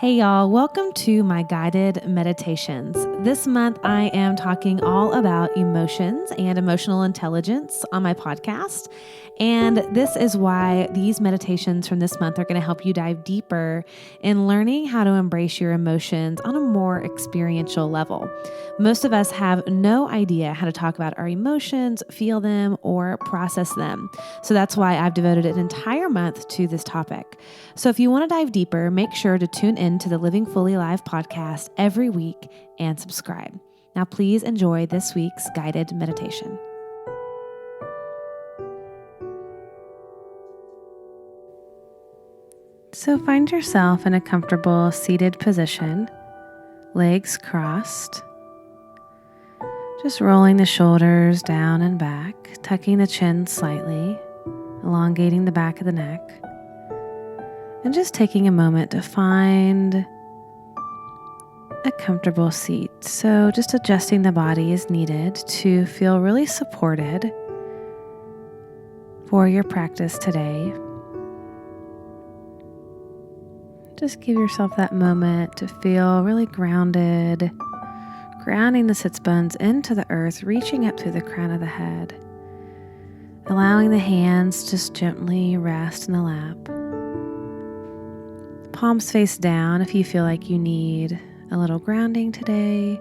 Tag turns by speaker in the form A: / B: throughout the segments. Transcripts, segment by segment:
A: Hey y'all, welcome to my guided meditations. This month I am talking all about emotions and emotional intelligence on my podcast. And this is why these meditations from this month are going to help you dive deeper in learning how to embrace your emotions on a more experiential level. Most of us have no idea how to talk about our emotions, feel them, or process them. So that's why I've devoted an entire month to this topic. So if you want to dive deeper, make sure to tune in to the Living Fully Live podcast every week and subscribe. Now, please enjoy this week's guided meditation. So find yourself in a comfortable seated position, legs crossed, just rolling the shoulders down and back, tucking the chin slightly, elongating the back of the neck, and just taking a moment to find a comfortable seat. So just adjusting the body as needed to feel really supported for your practice today. Just give yourself that moment to feel really grounded, grounding the sits bones into the earth, reaching up through the crown of the head, allowing the hands just gently rest in the lap. Palms face down if you feel like you need a little grounding today,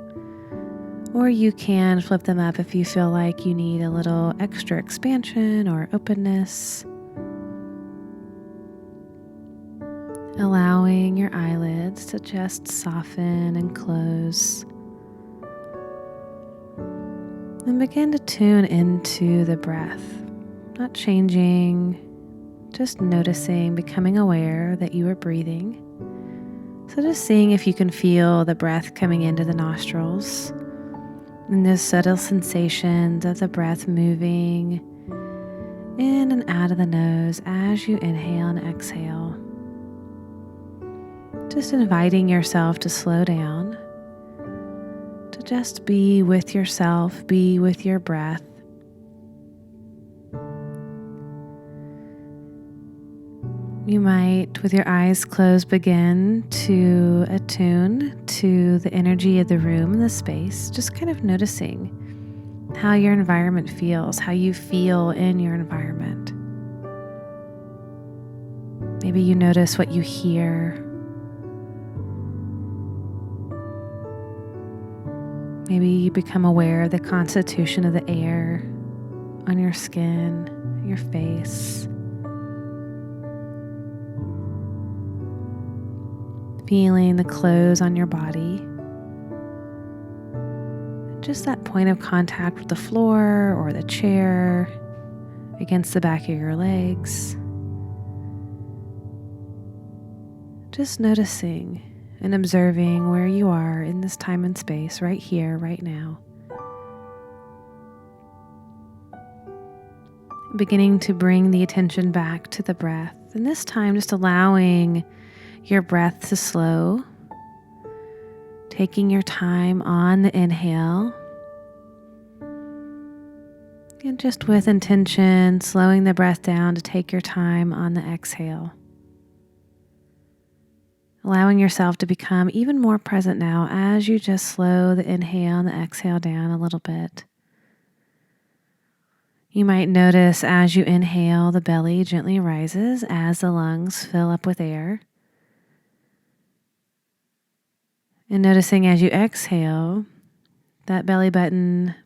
A: or you can flip them up if you feel like you need a little extra expansion or openness. Allowing your eyelids to just soften and close. And begin to tune into the breath, not changing, just noticing, becoming aware that you are breathing. So just seeing if you can feel the breath coming into the nostrils and those subtle sensations of the breath moving in and out of the nose as you inhale and exhale. Just inviting yourself to slow down, to just be with yourself, be with your breath. You might, with your eyes closed, begin to attune to the energy of the room and the space, just kind of noticing how your environment feels, how you feel in your environment. Maybe you notice what you hear. Maybe you become aware of the constitution of the air on your skin, your face. Feeling the clothes on your body. Just that point of contact with the floor or the chair against the back of your legs. Just noticing and observing where you are in this time and space, right here, right now. Beginning to bring the attention back to the breath, and this time just allowing your breath to slow, taking your time on the inhale, and just with intention, slowing the breath down to take your time on the exhale. Allowing yourself to become even more present now as you just slow the inhale and the exhale down a little bit. You might notice as you inhale, the belly gently rises as the lungs fill up with air. And noticing as you exhale, that belly button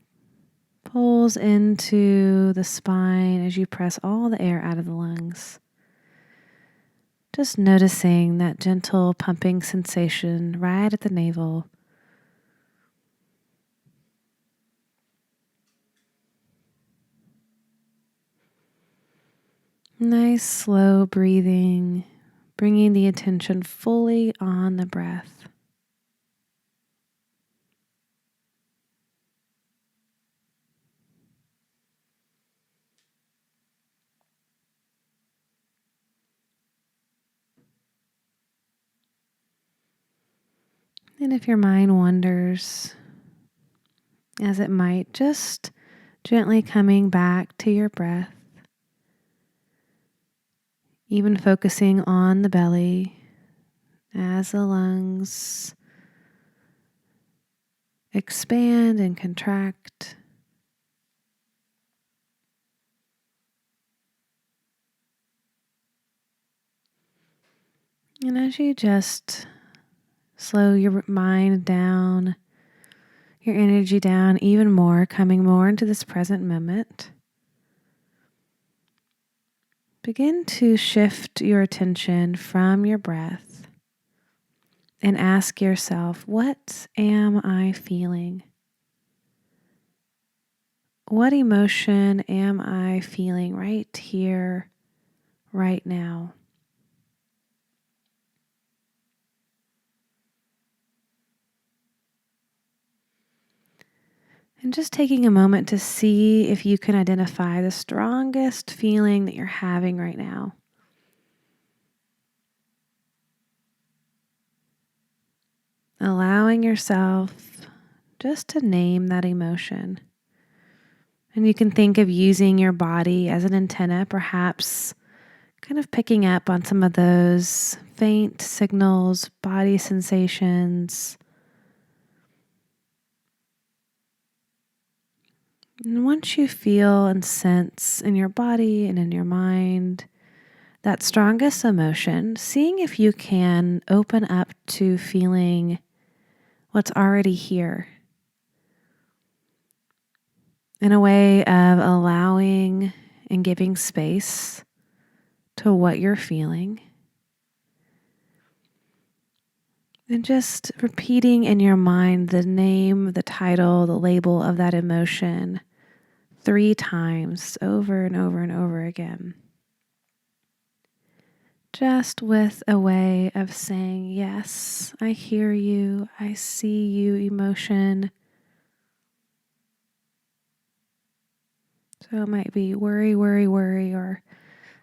A: pulls into the spine as you press all the air out of the lungs. Just noticing that gentle pumping sensation right at the navel. Nice slow breathing, bringing the attention fully on the breath. And if your mind wanders, as it might, just gently coming back to your breath, even focusing on the belly as the lungs expand and contract. And as you just slow your mind down, your energy down even more, coming more into this present moment, begin to shift your attention from your breath and ask yourself, what am I feeling? What emotion am I feeling right here, right now? And just taking a moment to see if you can identify the strongest feeling that you're having right now. Allowing yourself just to name that emotion. And you can think of using your body as an antenna, perhaps kind of picking up on some of those faint signals, body sensations. And once you feel and sense in your body and in your mind that strongest emotion, seeing if you can open up to feeling what's already here in a way of allowing and giving space to what you're feeling. And just repeating in your mind the name, the title, the label of that emotion 3 times over and over and over again. Just with a way of saying, yes, I hear you, I see you, emotion. So it might be worry, worry, worry, or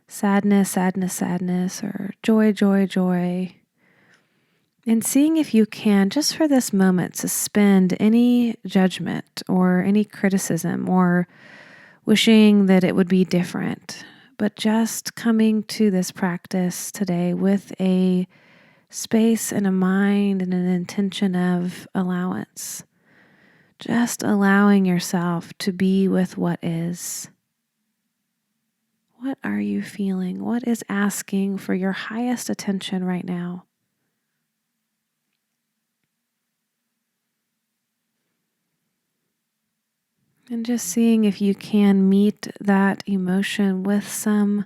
A: sadness, sadness, sadness, or joy, joy, joy. And seeing if you can, just for this moment, suspend any judgment or any criticism or wishing that it would be different, but just coming to this practice today with a space and a mind and an intention of allowance. Just allowing yourself to be with what is. What are you feeling? What is asking for your highest attention right now? And just seeing if you can meet that emotion with some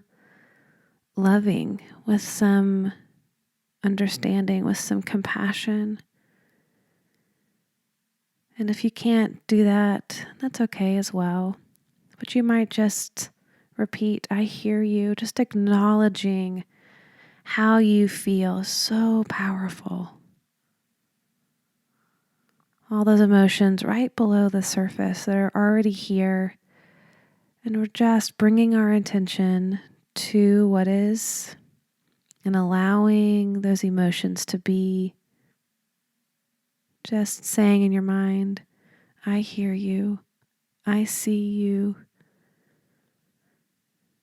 A: loving, with some understanding, with some compassion. And if you can't do that, that's okay as well. But you might just repeat, I hear you, just acknowledging how you feel so powerful. All those emotions right below the surface that are already here. And we're just bringing our attention to what is and allowing those emotions to be. Just saying in your mind, I hear you, I see you.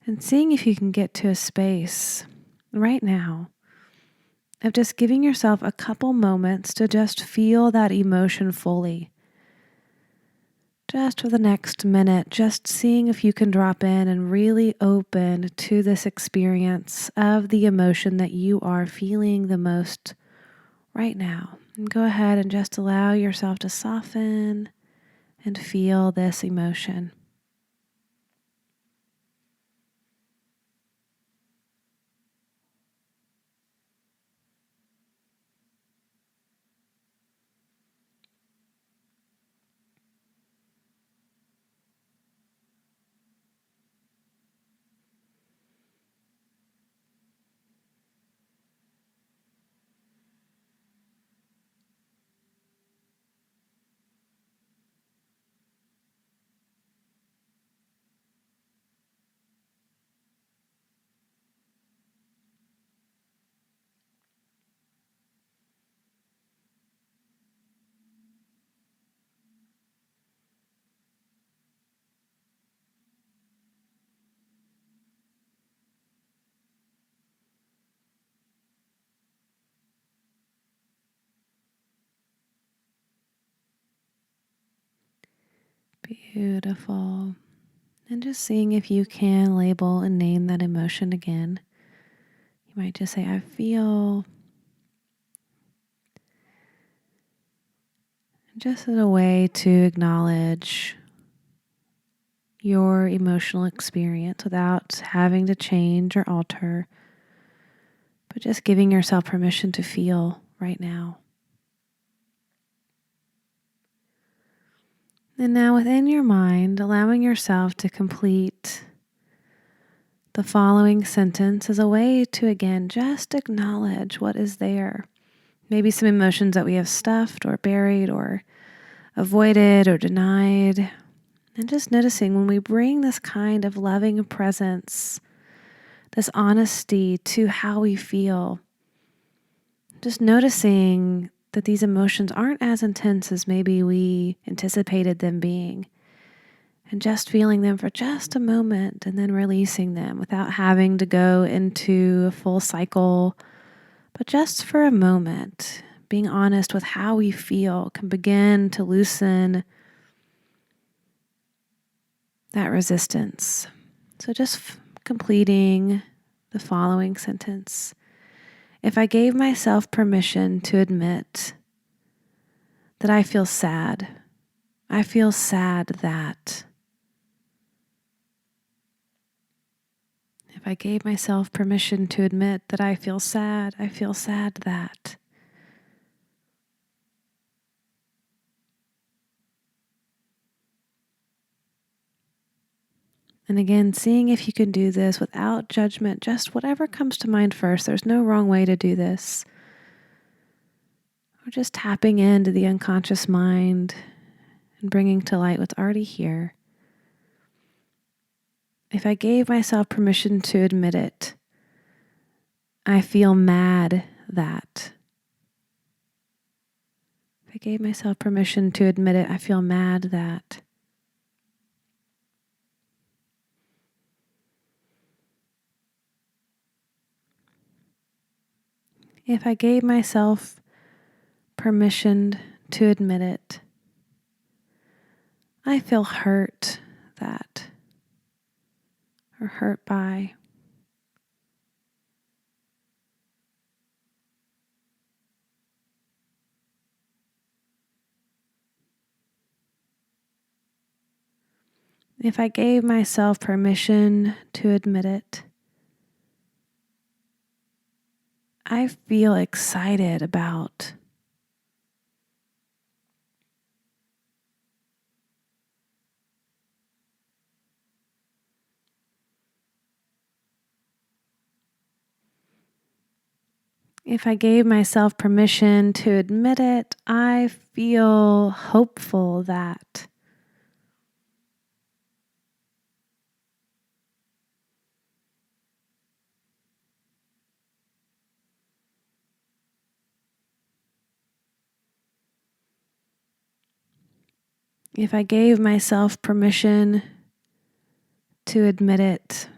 A: And seeing if you can get to a space right now of just giving yourself a couple moments to just feel that emotion fully. Just for the next minute, just seeing if you can drop in and really open to this experience of the emotion that you are feeling the most right now. And go ahead and just allow yourself to soften and feel this emotion. Beautiful. And just seeing if you can label and name that emotion again. You might just say, I feel. Just as a way to acknowledge your emotional experience without having to change or alter, but just giving yourself permission to feel right now. And now within your mind, allowing yourself to complete the following sentence as a way to, again, just acknowledge what is there. Maybe some emotions that we have stuffed or buried or avoided or denied. And just noticing when we bring this kind of loving presence, this honesty to how we feel, just noticing that these emotions aren't as intense as maybe we anticipated them being. And just feeling them for just a moment and then releasing them without having to go into a full cycle, but just for a moment, being honest with how we feel can begin to loosen that resistance. So just completing the following sentence. If I gave myself permission to admit that I feel sad that. If I gave myself permission to admit that I feel sad that. And again, seeing if you can do this without judgment, just whatever comes to mind first. There's no wrong way to do this. We're just tapping into the unconscious mind and bringing to light what's already here. If I gave myself permission to admit it, I feel mad that. If I gave myself permission to admit it, I feel mad that. If I gave myself permission to admit it, I feel hurt that, or hurt by. If I gave myself permission to admit it, I feel excited about. If I gave myself permission to admit it, I feel hopeful that. If I gave myself permission to admit it,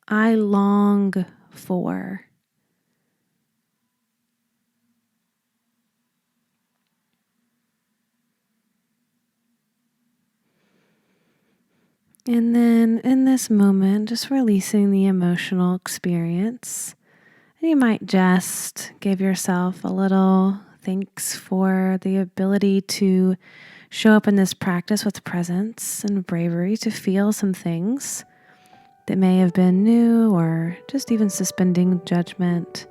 A: I long for. And then in this moment, just releasing the emotional experience. And you might just give yourself a little thanks for the ability to show up in this practice with presence and bravery to feel some things that may have been new, or just even suspending judgment.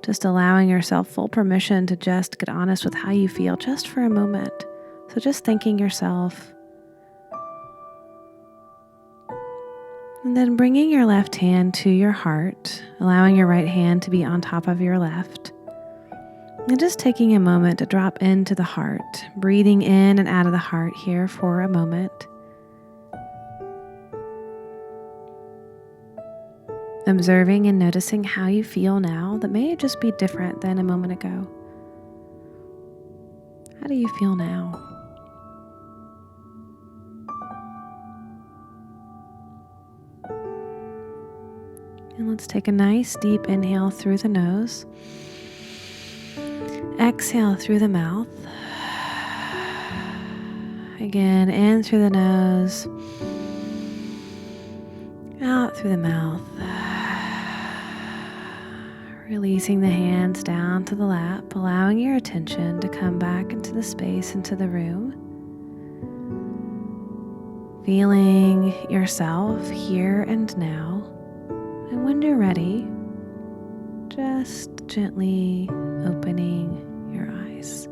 A: Just allowing yourself full permission to just get honest with how you feel just for a moment. So just thanking yourself. And then bringing your left hand to your heart, allowing your right hand to be on top of your left. And just taking a moment to drop into the heart, breathing in and out of the heart here for a moment. Observing and noticing how you feel now that may just be different than a moment ago. How do you feel now? And let's take a nice deep inhale through the nose. Exhale through the mouth. Again, in through the nose, out through the mouth. Releasing the hands down to the lap, allowing your attention to come back into the space, into the room. Feeling yourself here and now. And when you're ready, just gently opening your eyes.